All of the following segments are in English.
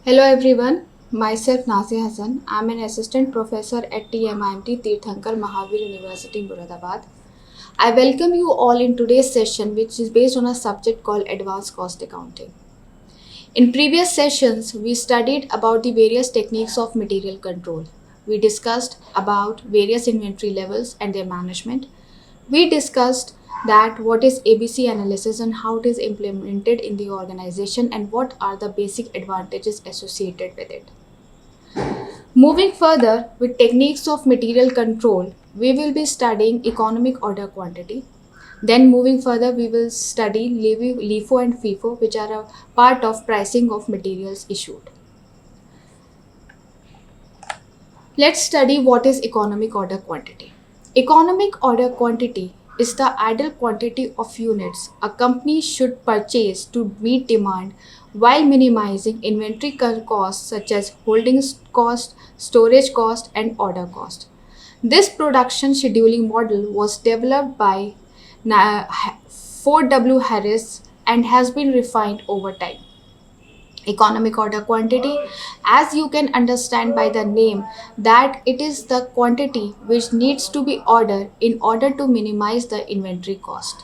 Hello everyone, myself Nazia Hassan. I'm an assistant professor at TMIMT Tirthankar Mahavir University, Muradabad. I welcome you all in today's session, which is based on a subject called Advanced Cost Accounting. In previous sessions, we studied about the various techniques of material control. We discussed about various inventory levels and their management. We discussed that what is ABC analysis and how it is implemented in the organization and what are the basic advantages associated with it. Moving further with techniques of material control, we will be studying economic order quantity. Then moving further, we will study LIFO and FIFO, which are a part of pricing of materials issued. Let's study what is economic order quantity. Economic order quantity is the ideal quantity of units a company should purchase to meet demand while minimizing inventory costs such as holding cost, storage cost, and order cost. This production scheduling model was developed by Fort W. Harris and has been refined over time. Economic order quantity, as you can understand by the name, that it is the quantity which needs to be ordered in order to minimize the inventory cost.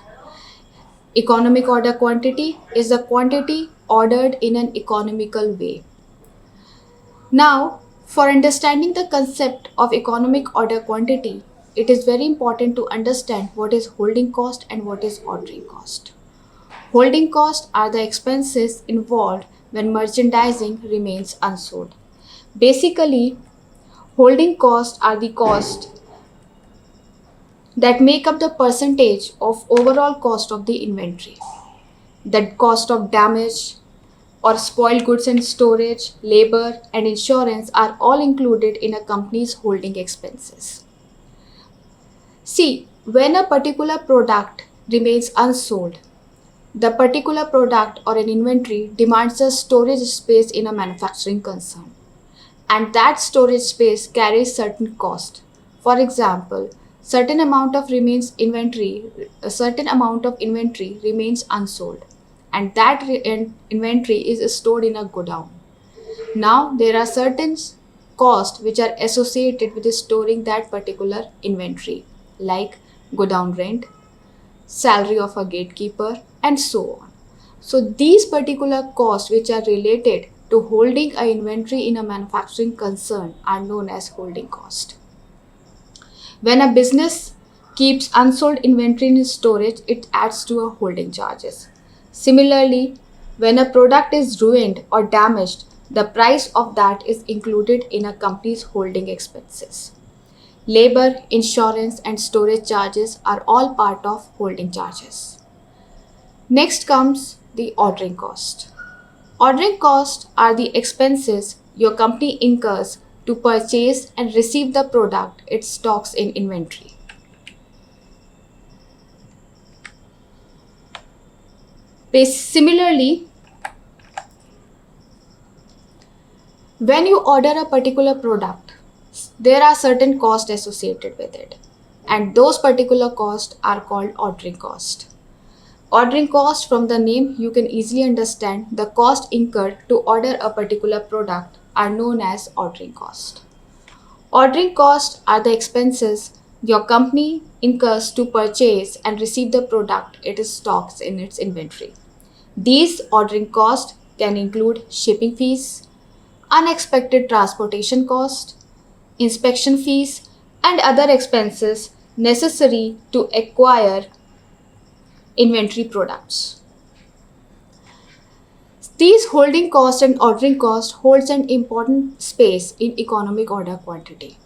Economic order quantity is a quantity ordered in an economical way. Now, for understanding the concept of economic order quantity, it is very important to understand what is holding cost and what is ordering cost. Holding costs are the expenses involved when merchandising remains unsold. Basically, holding costs are the costs that make up the percentage of overall cost of the inventory. The cost of damage or spoiled goods in storage, labor, and insurance are all included in a company's holding expenses. See, when a particular product remains unsold, the particular product or an inventory demands a storage space in a manufacturing concern, and that storage space carries certain cost. For example, a certain amount of inventory remains unsold, and that inventory is stored in a godown. Now, there are certain costs which are associated with storing that particular inventory, like godown rent, salary of a gatekeeper, and so on. So, these particular costs which are related to holding a inventory in a manufacturing concern are known as holding cost. When a business keeps unsold inventory in storage, it adds to a holding charges. Similarly, when a product is ruined or damaged, the price of that is included in a company's holding expenses. Labor, insurance, and storage charges are all part of holding charges. Next comes the ordering cost. Ordering costs are the expenses your company incurs to purchase and receive the product it stocks in inventory. Similarly, when you order a particular product, there are certain costs associated with it, and those particular costs are called ordering cost. Ordering cost, from the name you can easily understand the cost incurred to order a particular product are known as ordering cost. Ordering costs are the expenses your company incurs to purchase and receive the product it stocks in its inventory. These ordering costs can include shipping fees, unexpected transportation costs, inspection fees, and other expenses necessary to acquire inventory products. These holding cost and ordering cost holds an important space in economic order quantity.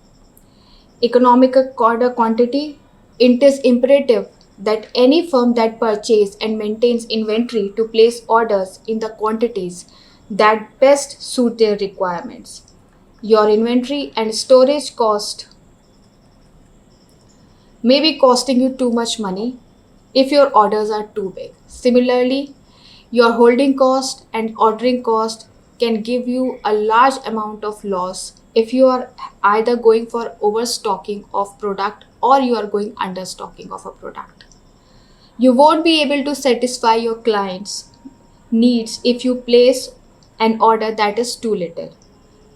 Economic order quantity, it is imperative that any firm that purchases and maintains inventory to place orders in the quantities that best suit their requirements. Your inventory and storage cost may be costing you too much money if your orders are too big. Similarly, your holding cost and ordering cost can give you a large amount of loss if you are either going for overstocking of product or you are going understocking of a product. You won't be able to satisfy your clients' needs if you place an order that is too little.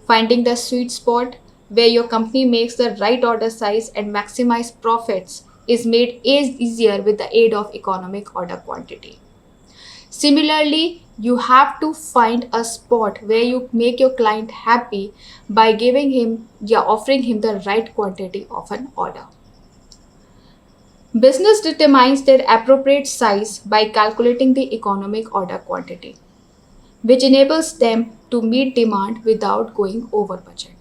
Finding the sweet spot where your company makes the right order size and maximize profits is made easier with the aid of economic order quantity. Similarly, you have to find a spot where you make your client happy by offering him the right quantity of an order. Business determines their appropriate size by calculating the economic order quantity, which enables them to meet demand without going over budget.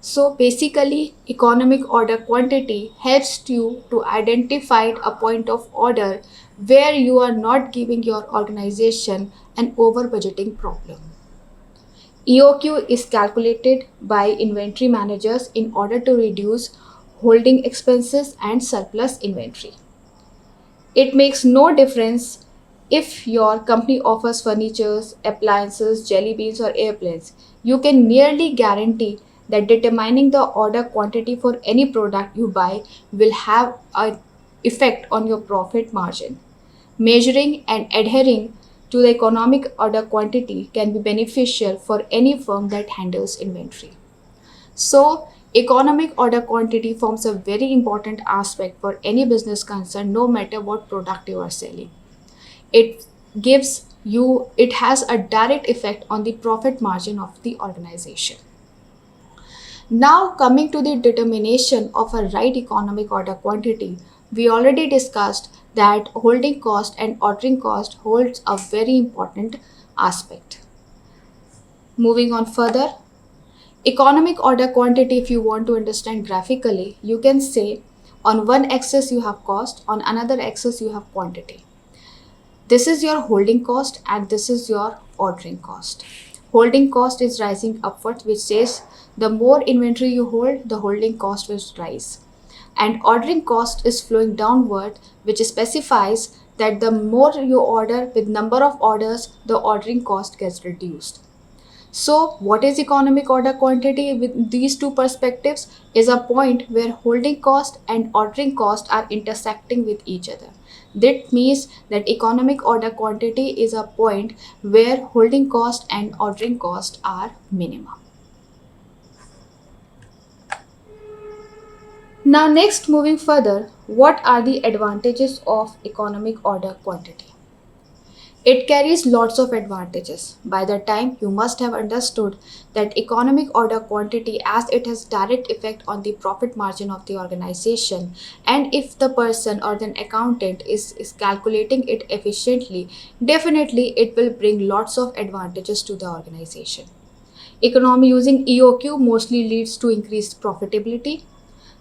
So basically, economic order quantity helps you to identify a point of order where you are not giving your organization an over budgeting problem. EOQ is calculated by inventory managers in order to reduce holding expenses and surplus inventory. It makes no difference if your company offers furnitures, appliances, jelly beans, or airplanes. You can nearly guarantee that determining the order quantity for any product you buy will have an effect on your profit margin. Measuring and adhering to the economic order quantity can be beneficial for any firm that handles inventory. So, economic order quantity forms a very important aspect for any business concern, no matter what product you are selling. It it has a direct effect on the profit margin of the organization. Now, coming to the determination of a right economic order quantity, we already discussed that holding cost and ordering cost holds a very important aspect. Moving on further, economic order quantity, if you want to understand graphically, you can say on one axis you have cost, on another axis you have quantity. This is your holding cost and this is your ordering cost. Holding cost is rising upwards, which says the more inventory you hold, the holding cost will rise. And ordering cost is flowing downward, which specifies that the more you order with number of orders, the ordering cost gets reduced. So, what is economic order quantity with these two perspectives is a point where holding cost and ordering cost are intersecting with each other. That means that economic order quantity is a point where holding cost and ordering cost are minimum. Now, next, moving further, what are the advantages of economic order quantity? It carries lots of advantages. By the time you must have understood that economic order quantity, as it has direct effect on the profit margin of the organization, and if the person or the accountant is calculating it efficiently, definitely it will bring lots of advantages to the organization. Economy using EOQ mostly leads to increased profitability.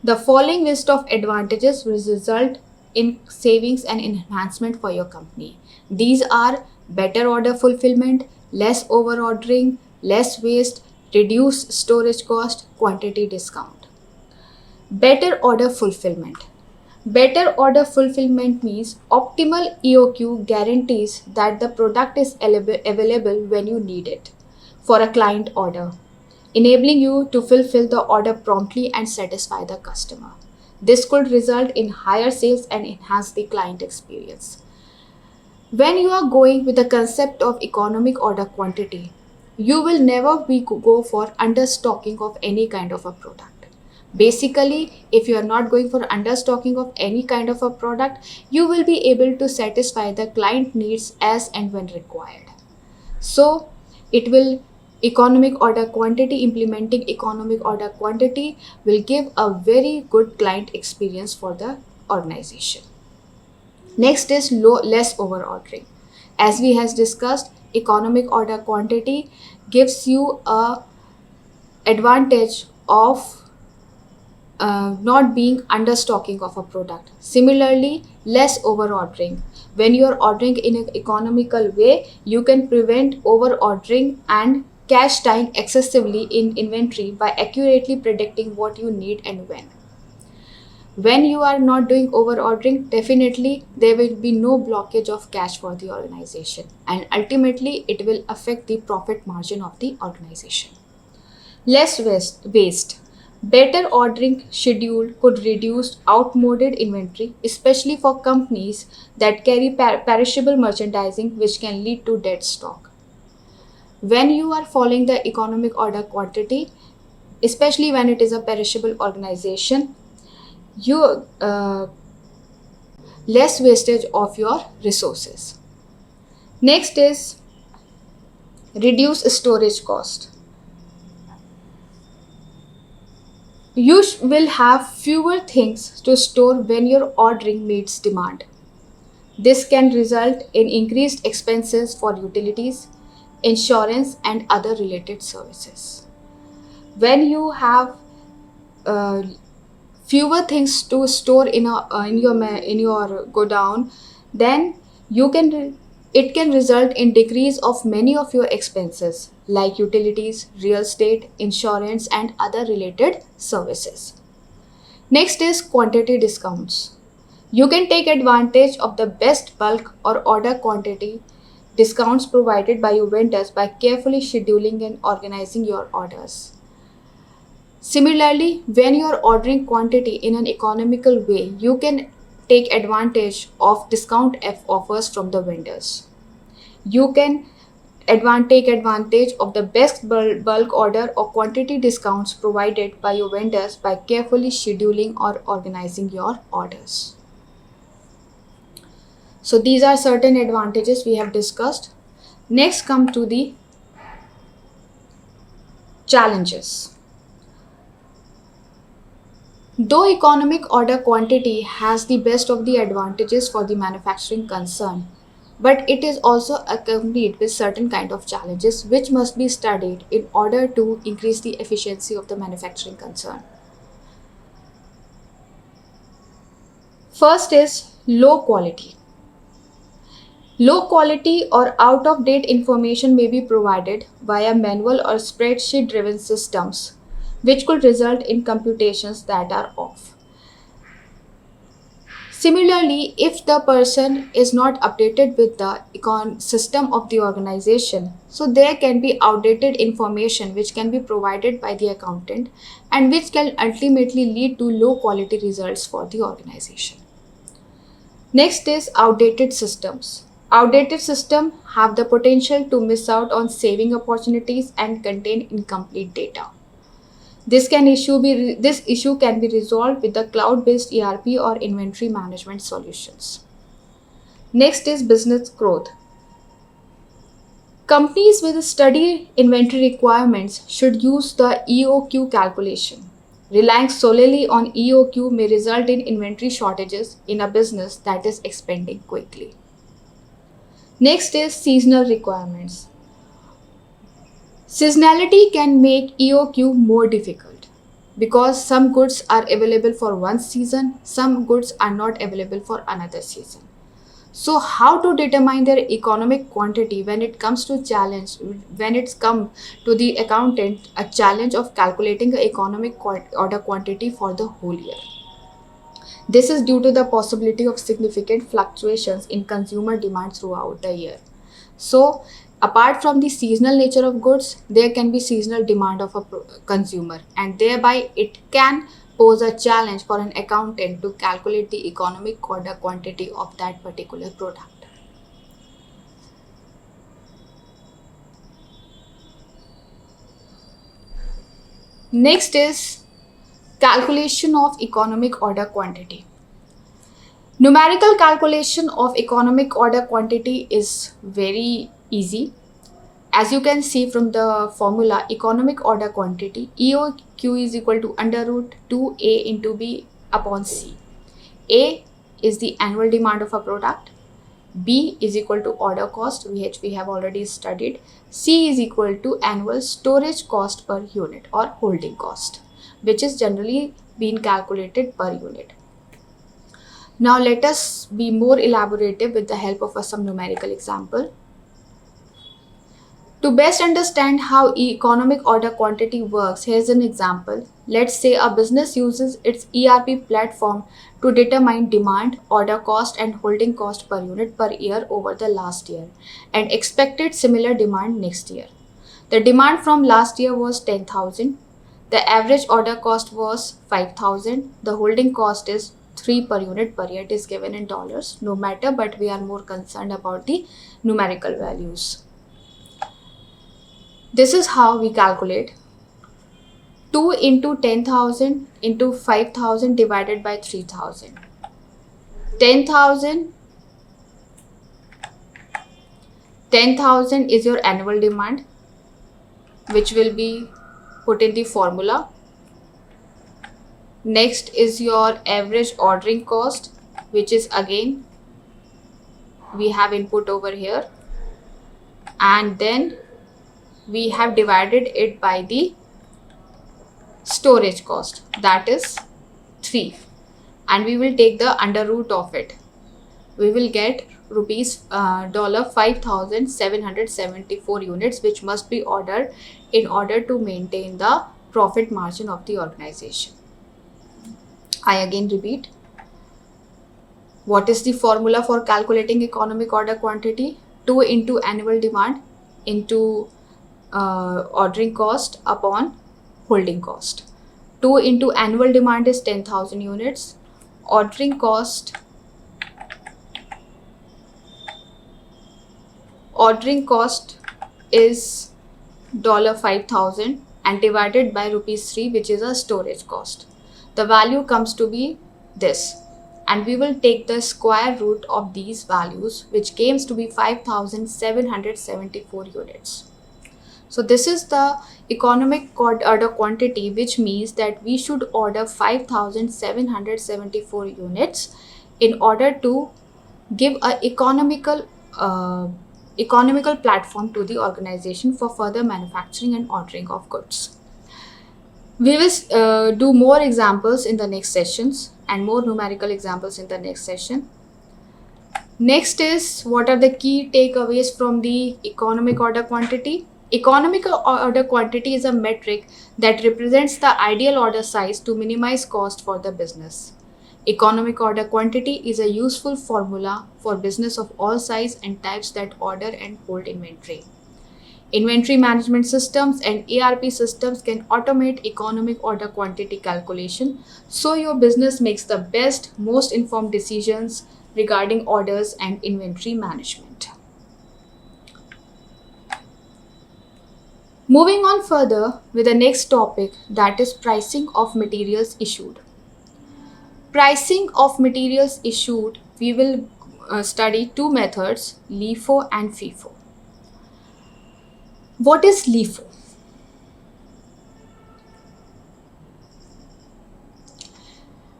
The following list of advantages will result in savings and enhancement for your company. These are better order fulfillment, less over ordering, less waste, reduced storage cost, quantity discount. Better order fulfillment. Better order fulfillment means optimal EOQ guarantees that the product is available when you need it for a client order, enabling you to fulfill the order promptly and satisfy the customer. This could result in higher sales and enhance the client experience. When you are going with the concept of economic order quantity, you will never go for understocking of any kind of a product. Basically, if you are not going for understocking of any kind of a product, you will be able to satisfy the client needs as and when required. So, it will economic order quantity, implementing economic order quantity will give a very good client experience for the organization. Next is less over ordering. As we has discussed, economic order quantity gives you a advantage of not being understocking of a product. Similarly, less over ordering. When you are ordering in an economical way, you can prevent over ordering and cash tying excessively in inventory by accurately predicting what you need and when. When you are not doing over ordering, definitely there will be no blockage of cash for the organization, and ultimately it will affect the profit margin of the organization. Less waste. Better ordering schedule could reduce outmoded inventory, especially for companies that carry perishable merchandising, which can lead to dead stock. When you are following the economic order quantity, especially when it is a perishable organization, you less wastage of your resources. Next is reduce storage cost. You will have fewer things to store when your ordering meets demand. This can result in increased expenses for utilities, insurance, and other related services. When you have uh, fewer things to store in your godown, then you can it can result in decrease of many of your expenses like utilities, real estate, insurance, and other related services. Next is quantity discounts. You can take advantage of the best bulk or order quantity discounts provided by your vendors by carefully scheduling and organizing your orders. Similarly, when you are ordering quantity in an economical way, you can take advantage of discount offers from the vendors. You can take advantage of the best bulk order or quantity discounts provided by your vendors by carefully scheduling or organizing your orders. So these are certain advantages we have discussed. Next come to the challenges. Though economic order quantity has the best of the advantages for the manufacturing concern, but it is also accompanied with certain kind of challenges which must be studied in order to increase the efficiency of the manufacturing concern. First is low quality. Low quality or out of date information may be provided via manual or spreadsheet driven systems, which could result in computations that are off. Similarly, if the person is not updated with the system of the organization, so there can be outdated information which can be provided by the accountant and which can ultimately lead to low quality results for the organization. Next is outdated systems. Outdated systems have the potential to miss out on saving opportunities and contain incomplete data. This issue can be resolved with the cloud-based ERP or inventory management solutions. Next is business growth. Companies with steady inventory requirements should use the EOQ calculation. Relying solely on EOQ may result in inventory shortages in a business that is expanding quickly. Next is seasonal requirements. Seasonality can make EOQ more difficult because some goods are available for one season, some goods are not available for another season. So how to determine their economic quantity when it comes to the accountant a challenge of calculating the economic order quantity for the whole year. This is due to the possibility of significant fluctuations in consumer demand throughout the year. So, apart from the seasonal nature of goods, there can be seasonal demand of a consumer, and thereby it can pose a challenge for an accountant to calculate the economic order quantity of that particular product. Next is calculation of economic order quantity. Numerical calculation of economic order quantity is very easy. As you can see from the formula, economic order quantity, EOQ is equal to under root 2A into B upon C. A is the annual demand of a product. B is equal to order cost, which we have already studied. C is equal to annual storage cost per unit or holding cost, which is generally being calculated per unit. Now let us be more elaborative with the help of some numerical example. To best understand how economic order quantity works, here's an example. Let's say a business uses its ERP platform to determine demand, order cost, and holding cost per unit per year over the last year and expected similar demand next year. The demand from last year was 10,000. The average order cost was 5,000. The holding cost is 3 per unit per year. It is given in dollars, no matter, but we are more concerned about the numerical values. This is how we calculate 2 into 10,000 into 5,000 divided by 3,000. 10,000 10,000 is your annual demand, which will be put in the formula. Next is your average ordering cost, which is again we have input over here, and then we have divided it by the storage cost, that is 3, and we will take the under root of it. We will get rupees $5,774 units, which must be ordered in order to maintain the profit margin of the organization. I again repeat, what is the formula for calculating economic order quantity? 2 into annual demand into ordering cost upon holding cost. 2 into annual demand is 10,000 units. Ordering cost is $5,000 and divided by rupees 3, which is a storage cost. The value comes to be this, and we will take the square root of these values, which comes to be 5,774 units. So this is the economic order quantity, which means that we should order 5,774 units in order to give a economical platform to the organization for further manufacturing and ordering of goods. We will do more examples in the next sessions and more numerical examples in the next session. Next is, what are the key takeaways from the economic order quantity? Economic order quantity is a metric that represents the ideal order size to minimize cost for the business. Economic order quantity is a useful formula for business of all size and types that order and hold inventory. Inventory management systems and ERP systems can automate economic order quantity calculation, so your business makes the best, most informed decisions regarding orders and inventory management. Moving on further with the next topic, that is pricing of materials issued. Pricing of materials issued, we will study two methods, LIFO and FIFO. What is LIFO?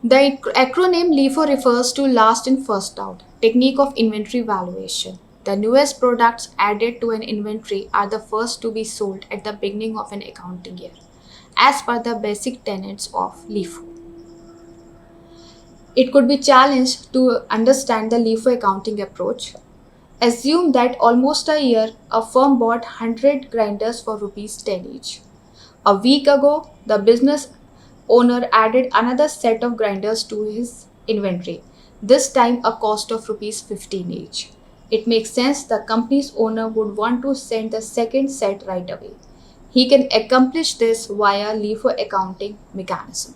The acronym LIFO refers to last in first out, technique of inventory valuation. The newest products added to an inventory are the first to be sold at the beginning of an accounting year, as per the basic tenets of LIFO. It could be challenged to understand the LIFO accounting approach. Assume that almost a year a firm bought 100 grinders for rupees 10 each. A week ago, the business owner added another set of grinders to his inventory, this time a cost of rupees 15 each. It makes sense the company's owner would want to send the second set right away. He can accomplish this via LIFO accounting mechanism.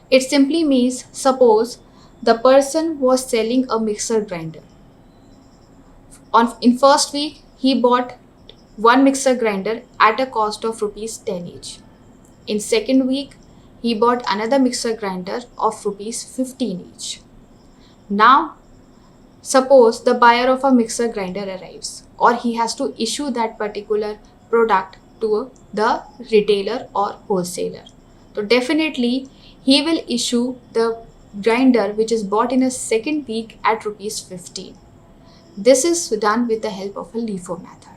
It simply means, suppose the person was selling a mixer grinder. In first week, he bought one mixer grinder at a cost of rupees 10 each. In second week, he bought another mixer grinder of rupees 15 each. Now, suppose the buyer of a mixer grinder arrives, or he has to issue that particular product to the retailer or wholesaler. So definitely, he will issue the grinder which is bought in a second week at rupees 15. This is done with the help of a LIFO method.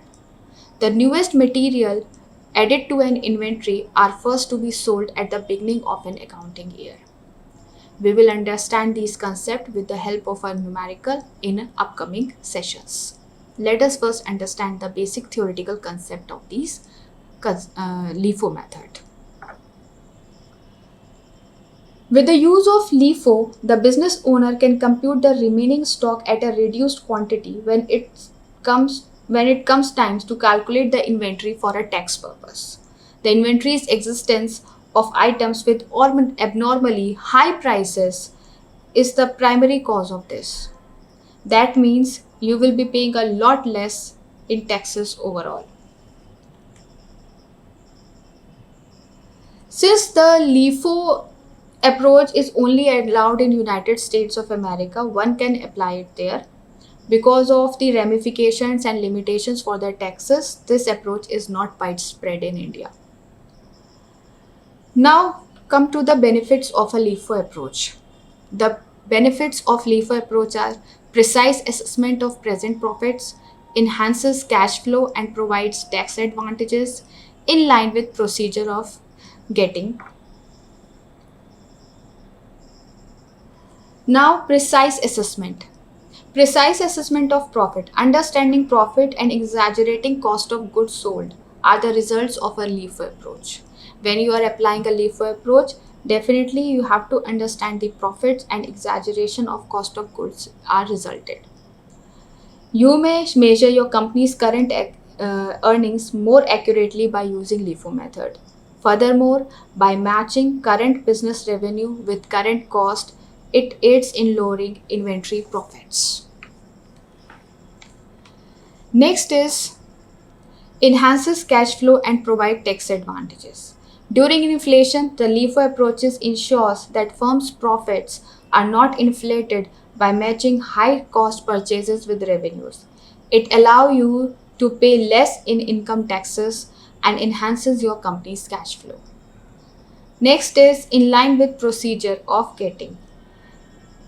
The newest material added to an inventory are first to be sold at the beginning of an accounting year. We will understand these concepts with the help of a numerical in upcoming sessions. Let us first understand the basic theoretical concept of these LIFO method. With the use of LIFO, the business owner can compute the remaining stock at a reduced quantity when it comes time to calculate the inventory for a tax purpose. The inventory's existence of items with abnormally high prices is the primary cause of this. That means you will be paying a lot less in taxes overall. Since the LIFO approach is only allowed in United States of America, one can apply it there. Because of the ramifications and limitations for the taxes, this approach is not widespread in India. Now, come to the benefits of a LIFO approach. The benefits of LIFO approach are precise assessment of present profits, enhances cash flow and provides tax advantages in line with procedure of getting. Now, precise assessment. Precise assessment of profit. Understanding profit and exaggerating cost of goods sold are the results of a LIFO approach. When you are applying a LIFO approach, definitely you have to understand the profits and exaggeration of cost of goods are resulted. You may measure your company's current earnings more accurately by using LIFO method. Furthermore, by matching current business revenue with current cost, it aids in lowering inventory profits. Next is enhances cash flow and provide tax advantages. During inflation, the LIFO approaches ensures that firms' profits are not inflated by matching high cost purchases with revenues. It allows you to pay less in income taxes and enhances your company's cash flow. Next is in line with procedure of getting.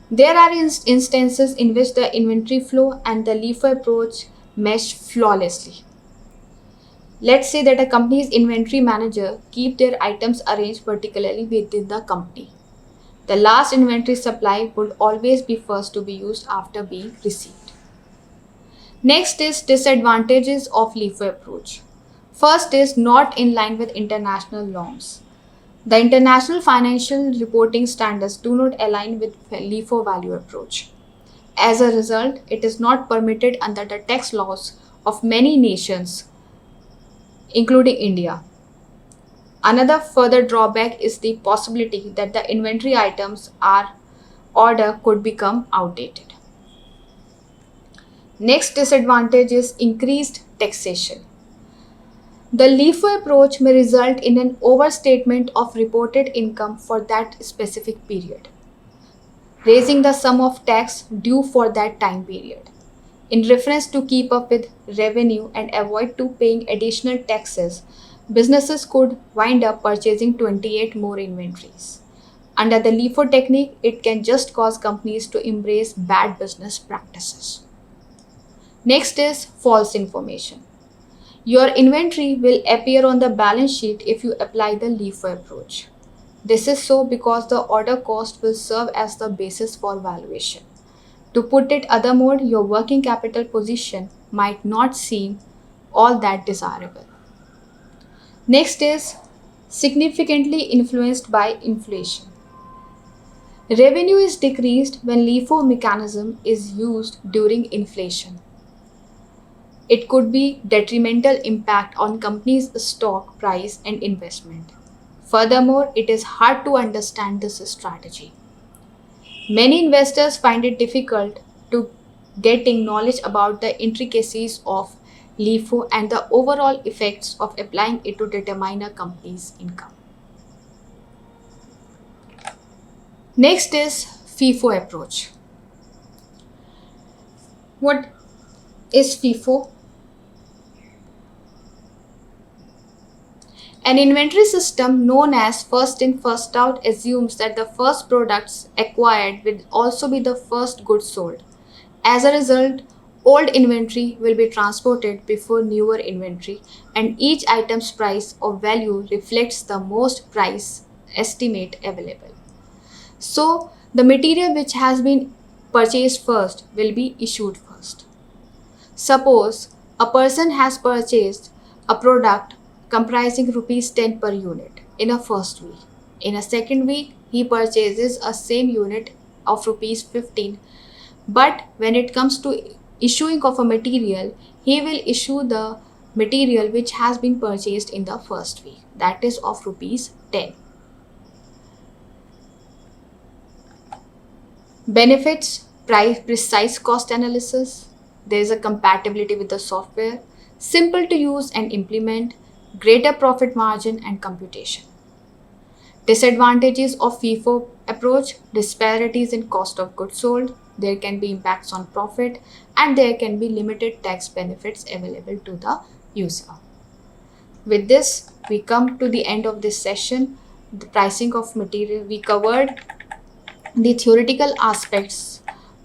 There are instances in which the inventory flow and the LIFO approach mesh flawlessly. Let's say that a company's inventory manager keep their items arranged particularly within the company. The last inventory supply would always be first to be used after being received. Next is disadvantages of LIFO approach. First is not in line with international norms. The international financial reporting standards do not align with LIFO value approach. As a result, it is not permitted under the tax laws of many nations, including India. Another further drawback is the possibility that the inventory items are order could become outdated. Next disadvantage is increased taxation. The LIFO approach may result in an overstatement of reported income for that specific period, raising the sum of tax due for that time period. In reference to keep up with revenue and avoid to paying additional taxes, businesses could wind up purchasing 28 more inventories. Under the LIFO technique, it can just cause companies to embrace bad business practices. Next is false information. Your inventory will appear on the balance sheet if you apply the LIFO approach. This is so because the order cost will serve as the basis for valuation. To put it other mode, your working capital position might not seem all that desirable. Next is significantly influenced by inflation. Revenue is decreased when LIFO mechanism is used during inflation. It could be detrimental impact on company's stock price and investment. Furthermore, it is hard to understand this strategy. Many investors find it difficult to getting knowledge about the intricacies of LIFO and the overall effects of applying it to determine a company's income. Next is FIFO approach. What is FIFO? An inventory system known as first in first out assumes that the first products acquired will also be the first goods sold. As a result, old inventory will be transported before newer inventory, and each item's price or value reflects the most price estimate available. So, the material which has been purchased first will be issued first. Suppose a person has purchased a product comprising rupees 10 per unit in a first week. In a second week, he purchases a same unit of rupees 15. But when it comes to issuing of a material, he will issue the material which has been purchased in the first week, that is of rupees 10. Benefits, price, precise cost analysis. There is a compatibility with the software, simple to use and implement, greater profit margin and computation. Disadvantages of FIFO approach: disparities in cost of goods sold, there can be impacts on profit, and there can be limited tax benefits available to the user. With this, we come to the end of this session. The pricing of material, we covered the theoretical aspects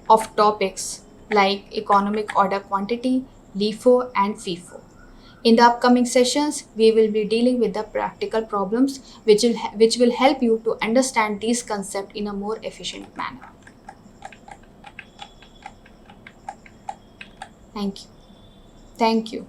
of topics like economic order quantity, LIFO, and FIFO. In the upcoming sessions, we will be dealing with the practical problems which will help you to understand these concepts in a more efficient manner. Thank you. Thank you.